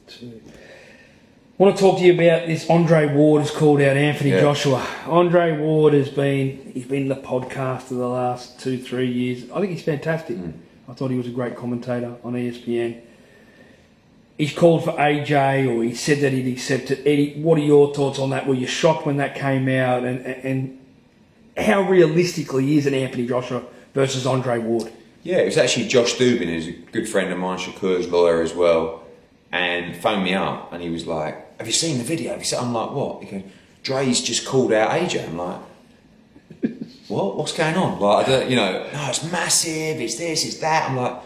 I want to talk to you about this. Andre Ward has called out Anthony Joshua. Andre Ward he's been in the podcast for the last 2-3 years. I think he's fantastic. I thought he was a great commentator on ESPN. He's called for AJ, or he said that he'd accept it. Eddie, what are your thoughts on that? Were you shocked when that came out? And how realistically is an Anthony Joshua versus Andre Ward? Yeah, it was actually Josh Dubin, who's a good friend of mine, Shakur's lawyer as well, and phoned me up, and he was like, "Have you seen the video?" I'm like, "What?" He goes, "Dre's just called out AJ." I'm like, "What? What's going on?" Like, I don't, no, it's massive, it's this, it's that. I'm like,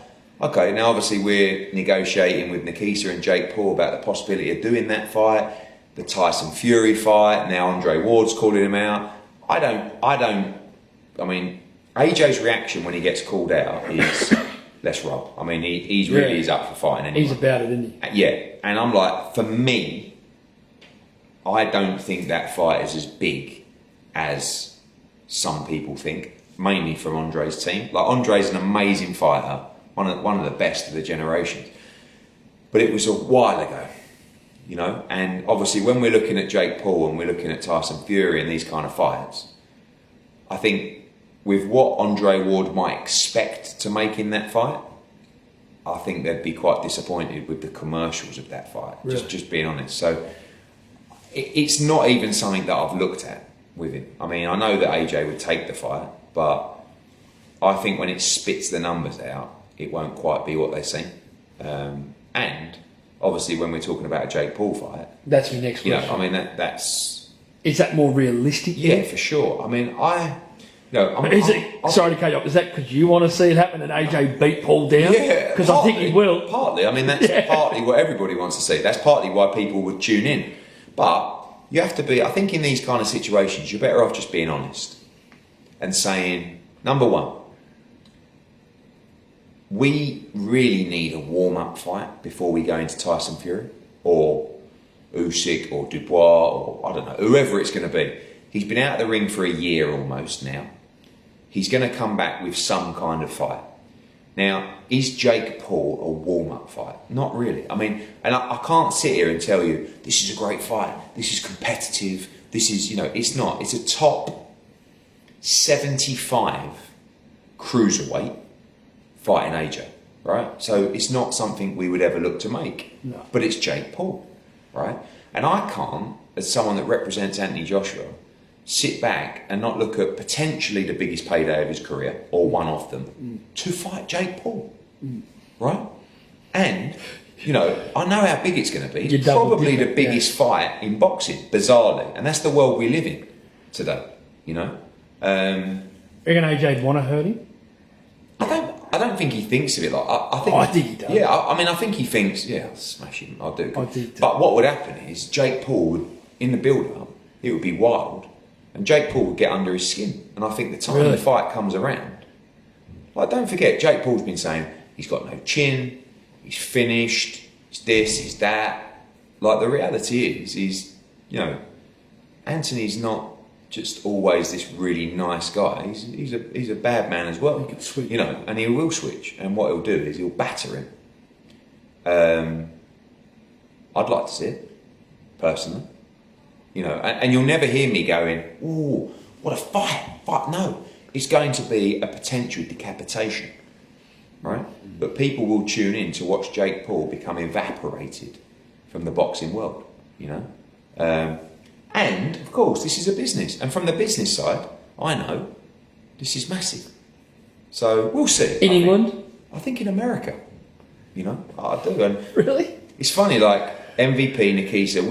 okay, now obviously we're negotiating with Nikisa and Jake Paul about the possibility of doing that fight, the Tyson Fury fight, now Andre Ward's calling him out. I mean, AJ's reaction when he gets called out is, let's roll. I mean, he's really is up for fighting anyway. He's about it, isn't he? Yeah, and I'm like, for me, I don't think that fight is as big as some people think, mainly from Andre's team. Like, Andre's an amazing fighter, one of the best of the generation. But it was a while ago, and obviously when we're looking at Jake Paul and we're looking at Tyson Fury and these kind of fights, I think with what Andre Ward might expect to make in that fight, I think they'd be quite disappointed with the commercials of that fight, really? just being honest. So it's not even something that I've looked at with him. I mean, I know that AJ would take the fight, but I think when it spits the numbers out, it won't quite be what they seem. And obviously when we're talking about a Jake Paul fight... That's my next question. I mean, that's... Is that more realistic? Yeah, for sure. I mean, sorry to cut you off. Is that because you want to see it happen and AJ beat Paul down? Yeah, because I think he will. Partly. I mean, that's partly what everybody wants to see. That's partly why people would tune in. But you have to be. I think in these kind of situations, you're better off just being honest and saying, number one, we really need a warm-up fight before we go into Tyson Fury or Usyk or Dubois or I don't know, whoever it's going to be. He's been out of the ring for a year almost now. He's going to come back with some kind of fight. Now, is Jake Paul a warm-up fight? Not really. I mean, and I can't sit here and tell you, this is a great fight, this is competitive, this is, it's not. It's a top 75 cruiserweight fighting AJ, right? So it's not something we would ever look to make. No. But it's Jake Paul, right? And I can't, as someone that represents Anthony Joshua, sit back and not look at potentially the biggest payday of his career, or one of them, to fight Jake Paul, right? And, I know how big it's going to be. It's probably the biggest fight in boxing, bizarrely. And that's the world we live in today, You reckon AJ'd want to hurt him? I don't think he thinks of it like... I think he does. Yeah, I think he thinks, I'll smash him, I'll do. I do too. But what would happen is, Jake Paul would, in the build-up, it would be wild, and Jake Paul would get under his skin. And I think the time the fight comes around... Like, don't forget, Jake Paul's been saying he's got no chin, he's finished, he's this, he's that. Like, the reality is, Anthony's not just always this really nice guy. He's a bad man as well. He can switch. And he will switch. And what he'll do is he'll batter him. I'd like to see it, personally. And you'll never hear me going, "Ooh, what a fight!" But no, it's going to be a potential decapitation, right? But people will tune in to watch Jake Paul become evaporated from the boxing world, And, of course, this is a business. And from the business side, I know this is massive. So we'll see. In England? I think in America. I do. And really? It's funny, like, MVP, Nikisa,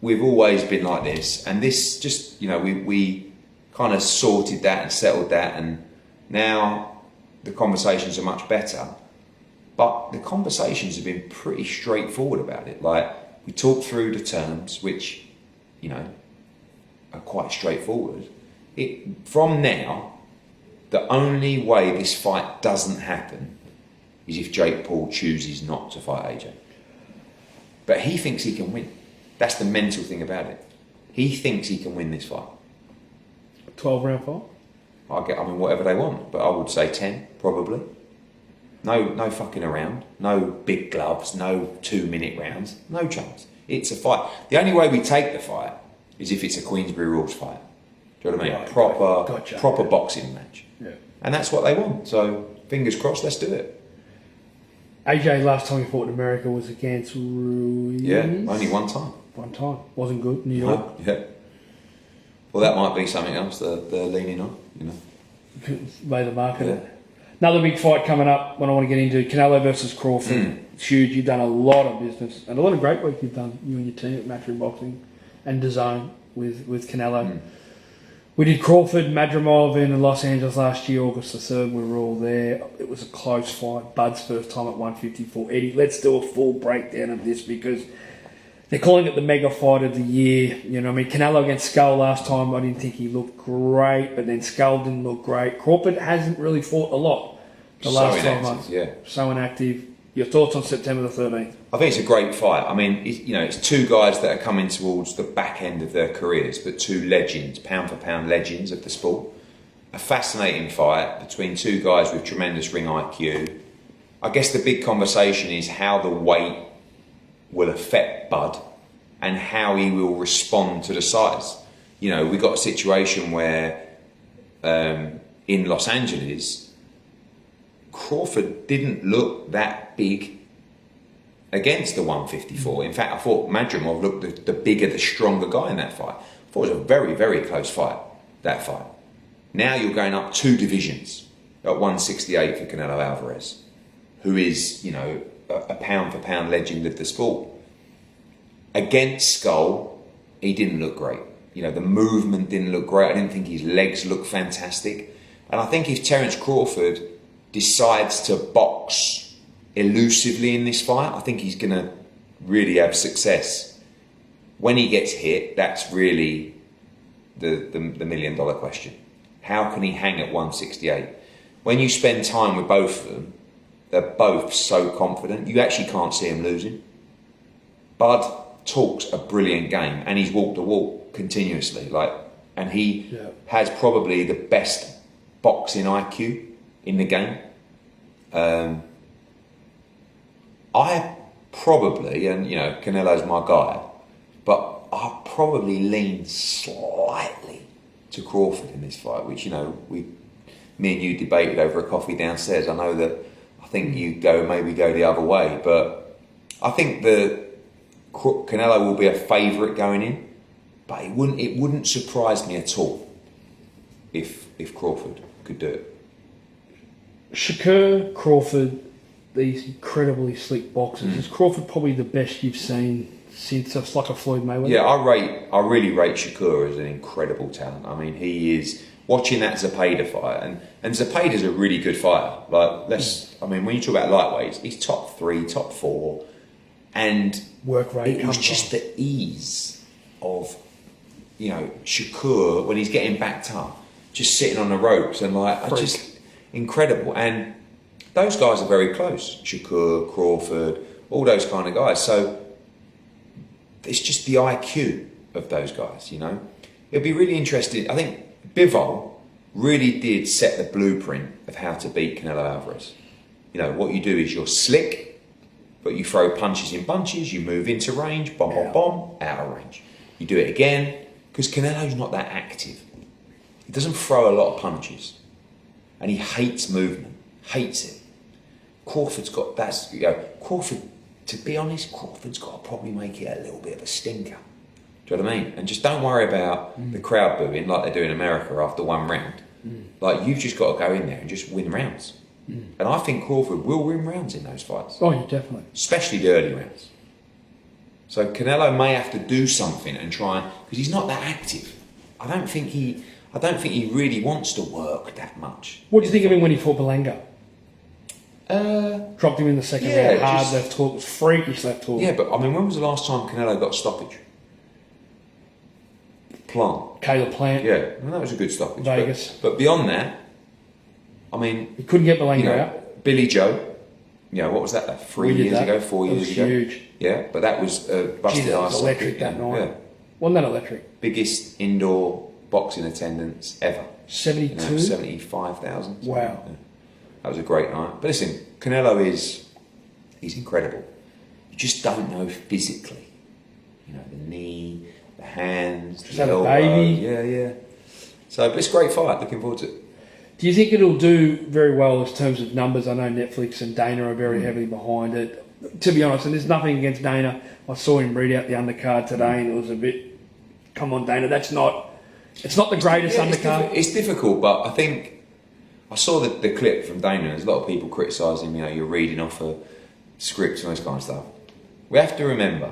we've always been like this. And this just, we kind of sorted that and settled that. And now the conversations are much better. But the conversations have been pretty straightforward about it. Like, we talked through the terms, which... are quite straightforward. From now, the only way this fight doesn't happen is if Jake Paul chooses not to fight AJ. But he thinks he can win. That's the mental thing about it. He thinks he can win this fight. 12-round fight? Whatever they want, but I would say 10, probably. No fucking around. No big gloves. No 2-minute rounds. No chance. It's a fight. The only way we take the fight is if it's a Queensberry rules fight. Do you know what I mean? Right, Proper boxing match. Yeah. And that's what they want. So fingers crossed. Let's do it. AJ last time he fought in America was against Ruiz. Yeah, only one time. One time. Wasn't good. New York. Yeah. Well, that might be something else that they're leaning on, Lay the market. Yeah. Another big fight coming up when I want to get into Canelo versus Crawford. It's huge. You've done a lot of business and a lot of great work you've done, you and your team at Matchroom Boxing and DAZN with Canelo. We did Crawford, Matchroom in Los Angeles last year, August the 3rd. We were all there. It was a close fight. Bud's first time at 154. Eddie, let's do a full breakdown of this because they're calling it the mega fight of the year. Canelo against Skull last time, I didn't think he looked great, but then Skull didn't look great. Crawford hasn't really fought a lot the last 12 months. Yeah. So inactive. Your thoughts on September the 13th? I think it's a great fight. I mean, it's two guys that are coming towards the back end of their careers, but two legends, pound for pound legends of the sport. A fascinating fight between two guys with tremendous ring IQ. I guess the big conversation is how the weight will affect Bud and how he will respond to the size. We got a situation where in Los Angeles, Crawford didn't look that big against the 154. In fact, I thought Matchroom looked the bigger, the stronger guy in that fight. I thought it was a very, very close fight, that fight. Now you're going up 2 divisions at 168 for Canelo Alvarez, who is, a pound for pound legend of the sport. Against Skull, he didn't look great. The movement didn't look great. I didn't think his legs looked fantastic. And I think if Terence Crawford decides to box elusively in this fight, I think he's going to really have success. When he gets hit, that's really the $1 million question. How can he hang at 168? When you spend time with both of them, they're both so confident, you actually can't see him losing. Bud talks a brilliant game, and he's walked the walk continuously. And he has probably the best boxing IQ in the game. I probably, and Canelo's my guy, but I probably lean slightly to Crawford in this fight, which me and you debated over a coffee downstairs. I know that I think you maybe go the other way, but I think that Canelo will be a favourite going in, but it wouldn't surprise me at all if Crawford could do it. Shakur, Crawford, these incredibly slick boxers. Is Crawford probably the best you've seen since it's like a Floyd Mayweather? Yeah, I really rate Shakur as an incredible talent. I mean, he is watching that Zepeda fight, and Zepeda's a really good fighter. When you talk about lightweights, he's top 3, top 4, and work rate. It was just the ease of Shakur when he's getting backed up, just sitting on the ropes and incredible. And those guys are very close. Shakur, Crawford, all those kind of guys. So it's just the IQ of those guys, It'll be really interesting. I think Bivol really did set the blueprint of how to beat Canelo Alvarez. What you do is you're slick, but you throw punches in bunches, you move into range, bomb, out of range. You do it again, because Canelo's not that active. He doesn't throw a lot of punches. And he hates movement, hates it. Crawford's got Crawford, to be honest, Crawford's got to probably make it a little bit of a stinker. Do you know what I mean? And just don't worry about the crowd booing like they do in America after one round. You've just got to go in there and just win rounds. And I think Crawford will win rounds in those fights. Oh, yeah, definitely. Especially the early rounds. So Canelo may have to do something and try because he's not that active. I don't think he really wants to work that much. What do you think of him when he fought Belanga? Dropped him in the second round, hard left hook, was freakish left hook. Yeah, but when was the last time Canelo got stoppage? Caleb Plant. Yeah, that was a good stoppage. Vegas. But beyond that, he couldn't get Belanga out. Billy Joe, what was that? 4 years ago? Huge. Yeah, but that was busted arse. Electric that night. Yeah. Wasn't that electric? Biggest indoor boxing attendance ever. 72? 75,000. Wow. That was a great night. But listen, Canelo he's incredible. You just don't know physically. You know, the knee, the hands, Just the had a elbow. baby. Yeah. So, but it's a great fight. Looking forward to it. Do you think it'll do very well in terms of numbers? I know Netflix and Dana are very heavily behind it. To be honest, and there's nothing against Dana. I saw him read out the undercard today, and it was a bit, come on, Dana, it's not the greatest undercard. It's difficult, but I think I saw the clip from Dana. There's a lot of people criticising, you know, you're reading off a script and all this kind of stuff. We have to remember,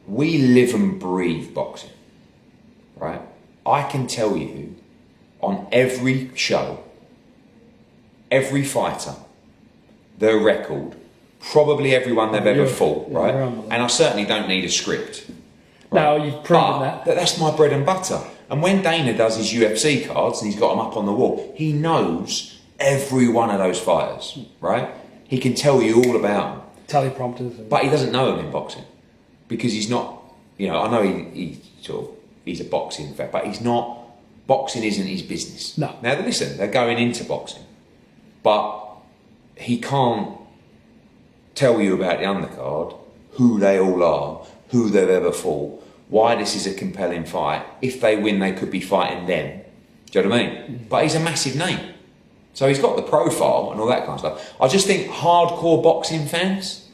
we live and breathe boxing, right? I can tell you, on every show, every fighter, their record, probably everyone they've ever fought, right? And I certainly don't need a script. Right? No, you've proven But that. that's my bread and butter. And when Dana does his UFC cards and he's got them up on the wall, he knows every one of those fighters, right? He can tell you all about them. Teleprompters. But he doesn't know them in boxing because he's not, you know, I know he's a boxing fan, but he's not, boxing isn't his business. No. Now, listen, they're going into boxing, but he can't tell you about the undercard, who they all are, who they've ever fought, why this is a compelling fight. If they win, they could be fighting them. Do you know what I mean? But he's a massive name. So he's got the profile and all that kind of stuff. I just think hardcore boxing fans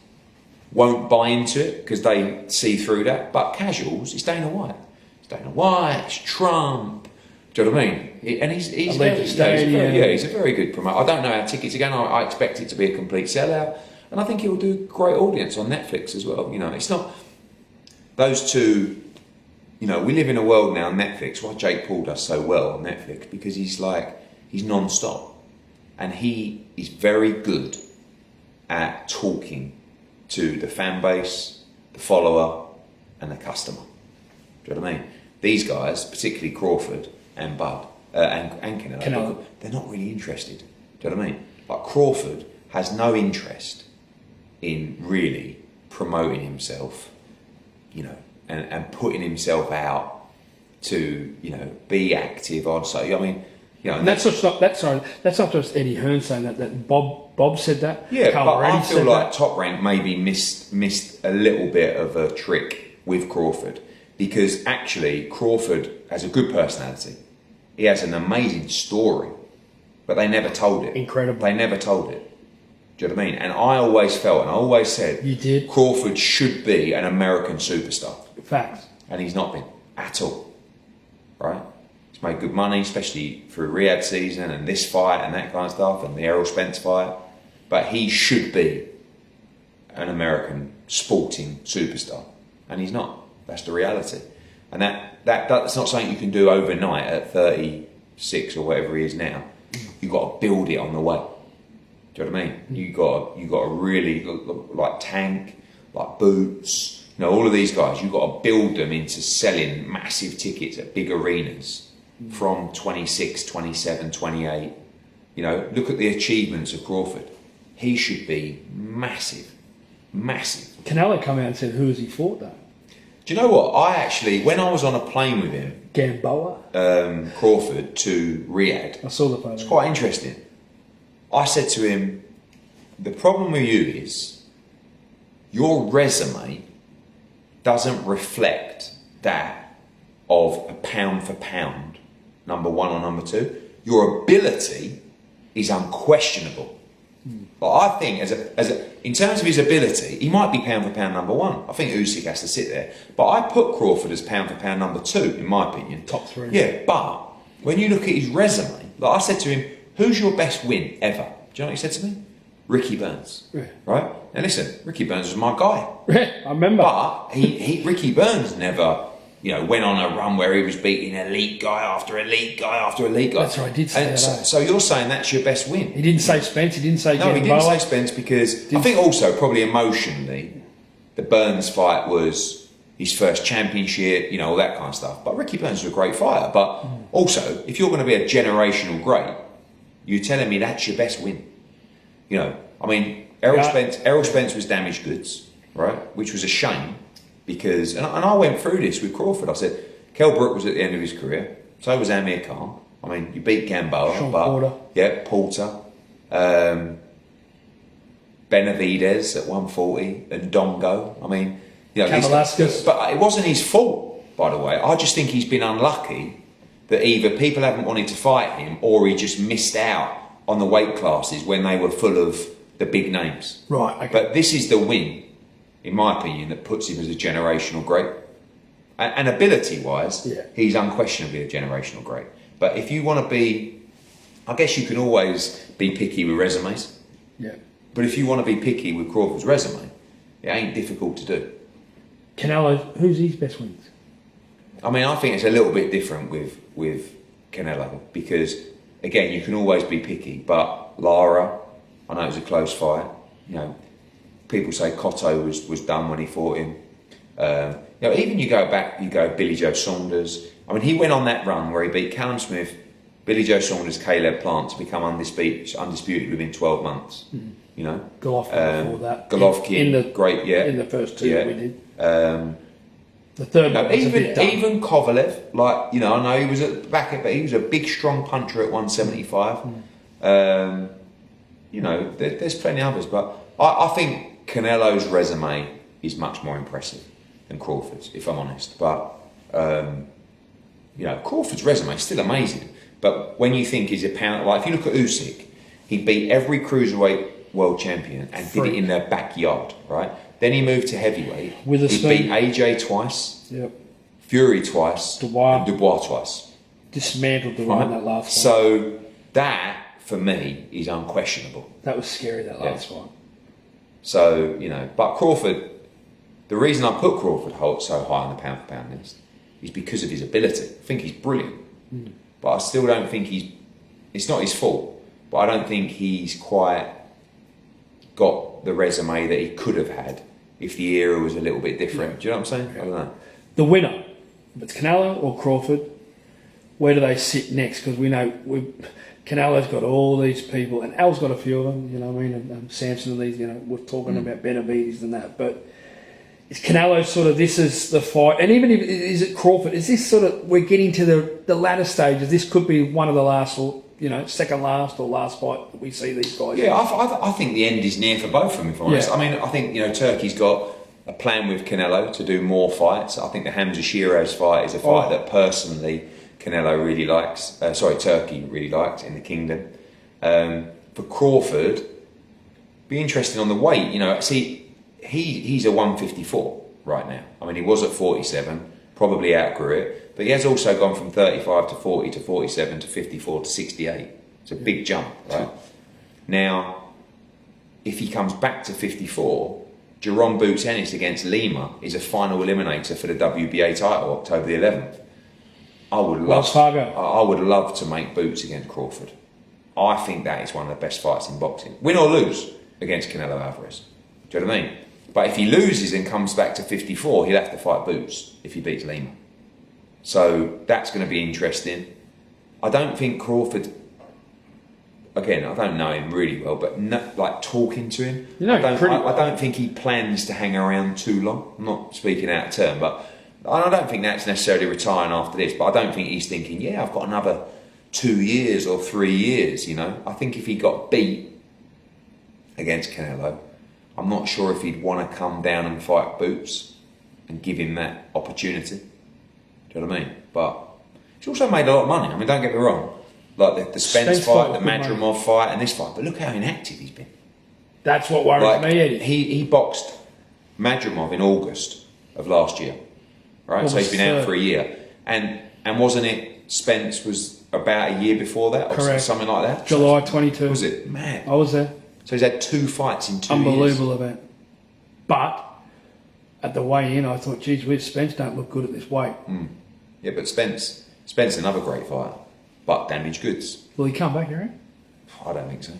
won't buy into it because they see through that. But casuals, it's Dana White. It's Dana White, it's Trump. Do you know what I mean? And he's a very good promoter. I don't know how tickets are going. I expect it to be a complete sellout. And I think he'll do a great audience on Netflix as well. You know, it's not those two. You know, we live in a world now on Netflix. Why Jake Paul does so well on Netflix because he's non-stop, and he is very good at talking to the fan base, the follower, and the customer. Do you know what I mean? These guys, particularly Crawford and Bud and Canelo, they're not really interested. Do you know what I mean? Like Crawford has no interest in really promoting himself, you know, and putting himself out to, you know, be active on. So I mean, you know, And that's not just Eddie Hearn saying that. That Bob said that. Yeah, Carl but Reddy I feel said like that. Top Rank maybe missed a little bit of a trick with Crawford because actually Crawford has a good personality. He has an amazing story, but they never told it. Incredible. They never told it. Do you know what I mean? And I always felt, and I always said, You did. Crawford should be an American superstar. Facts. And he's not been at all, right? He's made good money, especially through Riyadh season and this fight and that kind of stuff and the Errol Spence fight. But he should be an American sporting superstar, and he's not. That's the reality, and that's not something you can do overnight at 36 or whatever he is now. You've got to build it on the way. Do you know what I mean? You got to really like Tank, like Boots. You know, all of these guys, you've got to build them into selling massive tickets at big arenas from 26, 27, 28. You know, look at the achievements of Crawford. He should be massive. Canelo come out and said, who has he fought though? Do you know what? I actually, when I was on a plane with him, Gamboa? Crawford, to Riyadh, I saw the photo. it's quite interesting. I said to him, the problem with you is your resume doesn't reflect that of a pound for pound, number one or number two. Your ability is unquestionable. But I think in terms of his ability, he might be pound for pound number one. I think Usyk has to sit there. But I put Crawford as pound for pound number two, in my opinion. Top three. Yeah, but when you look at his resume, like I said to him, who's your best win ever? Do you know what he said to me? Ricky Burns. Yeah. Right? Now listen, Ricky Burns was my guy. I remember. But Ricky Burns never, you know, went on a run where he was beating elite guy after elite guy after elite guy. That's right, I did say that. So you're saying that's your best win? He didn't say Spence, he didn't say No, he Gamboa. didn't say Spence because I think also probably emotionally, the Burns fight was his first championship, you know, all that kind of stuff. But Ricky Burns was a great fighter. But also, if you're going to be a generational great, you're telling me that's your best win. You know, I mean, Errol Spence was damaged goods, right? Which was a shame because, and I went through this with Crawford. I said, Kell Brook was at the end of his career. So was Amir Khan. I mean, you beat Gamboa, Sean but Porter. yeah, Porter, Benavidez at 140, and Dongo. I mean, you know, Kavalaskas. but it wasn't his fault, by the way. I just think he's been unlucky that either people haven't wanted to fight him or he just missed out on the weight classes when they were full of the big names. Right. Okay. But this is the win, in my opinion, that puts him as a generational great. And ability-wise, Yeah. he's unquestionably a generational great. But if you want to be, I guess you can always be picky with resumes. Yeah. But if you want to be picky with Crawford's resume, it ain't difficult to do. Canelo, who's his best wins? I mean, I think it's a little bit different with Canelo because, again, you can always be picky. But Lara, I know it was a close fight. You know, people say Cotto was done when he fought him. You know, even you go Billy Joe Saunders. I mean, he went on that run where he beat Callum Smith, Billy Joe Saunders, Caleb Plant to become undisputed within 12 months. Mm. You know, Golovkin before that. Golovkin, great, yeah. In the first two that we did. The one third was a bit done. Even Kovalev, like, you know, I know he was at the back, but he was a big, strong puncher at 175. Mm. You know, there's plenty of others, but I think Canelo's resume is much more impressive than Crawford's, if I'm honest. But you know, Crawford's resume is still amazing. But when you think he's a pound, like if you look at Usyk, he beat every cruiserweight world champion and did it in their backyard, right? Then he moved to heavyweight. He beat AJ twice, Fury twice, and Dubois twice. Dismantled Dubois in that last one. So that, for me, is unquestionable. That was scary, that last one. So, you know, but Crawford, the reason I put Crawford so high on the pound for pound list is because of his ability. I think he's brilliant. Mm. But I still don't think it's not his fault, but I don't think he's quite got the resume that he could have had if the era was a little bit different. Do you know what I'm saying? I don't know. The winner, if it's Canelo or Crawford, where do they sit next? Because we know Canelo's got all these people, and Al's got a few of them, you know what I mean, and Samson and these, you know, we're talking about Benavidez and that, but is Canelo sort of, this is the fight, and even if, is it Crawford, is this sort of, we're getting to the latter stages, this could be one of the last, or, you know, second last or last fight that we see these guys. Yeah, I think the end is near for both of them, if I'm honest. I mean, I think, you know, Turkey's got a plan with Canelo to do more fights. I think the Hamza Shiraz fight is a fight that personally Canelo really likes, Turkey really likes in the kingdom. For Crawford, be interesting on the weight, you know, see, he's a 154 right now. I mean, he was at 47, probably outgrew it, but he has also gone from 35 to 40 to 47 to 54 to 68. It's a big jump, right? Now, if he comes back to 54, Jerome Boots Ennis against Lima is a final eliminator for the WBA title, October the 11th. I would love to make Boots against Crawford. I think that is one of the best fights in boxing. Win or lose against Canelo Alvarez. Do you know what I mean? But if he loses and comes back to 54, he'll have to fight Boots if he beats Lima. So that's going to be interesting. I don't think Crawford, again, I don't know him really well, but like talking to him, I don't think he plans to hang around too long. I'm not speaking out of turn, but I don't think that's necessarily retiring after this, but I don't think he's thinking, yeah, I've got another 2 years or 3 years, you know. I think if he got beat against Canelo, I'm not sure if he'd want to come down and fight Boots and give him that opportunity. Do you know what I mean? But he's also made a lot of money. I mean, don't get me wrong. Like the Spence fight, the Madrimov fight, and this fight. But look how inactive he's been. That's what worries me, Eddie. He boxed Madrimov in August of last year. Right? So he's been out for a year. And wasn't it Spence was about a year before that? Or correct. Something like that? July 22. Was it? Mad. I was there. So he's had 2 fights in 2 years. Unbelievable event. But at the weigh-in, I thought, geez, Spence don't look good at this weight. Mm. Yeah, but Spence another great fighter, but damaged goods. Will he come back, Aaron? I don't think so.